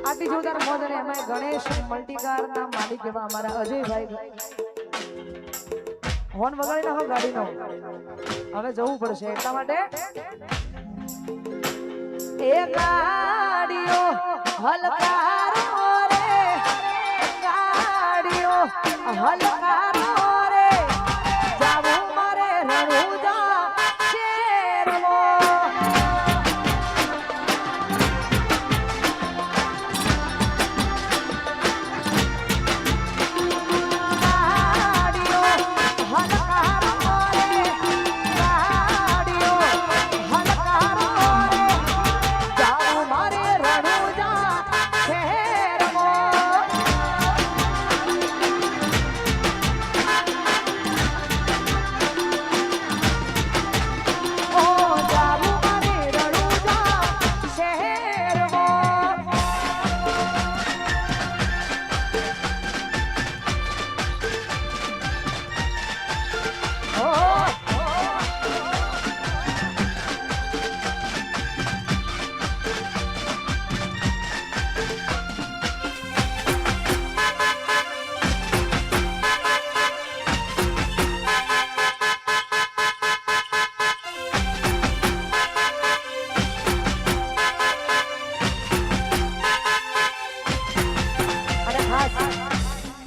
આટલી જોરદાર મોજ અને એમાં ગણેશ મલ્ટીકાર ના માલિક એવા અમારા અજયભાઈ હોર્ન વગાડી નાખો ગાડીનો હવે જવું પડશે એટલા માટે એ ગાડીઓ હલકારો રે ગાડીઓ હલકારો રે જાવું મારે રણુજા શેરવો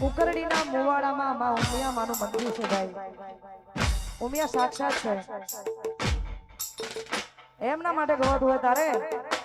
ઉકરડીના મુવાડામાં માં ઉમિયા માનું મંદિર છે ભાઈ ઉમિયા સાક્ષાત છે એમના માટે ગવત હોય તારે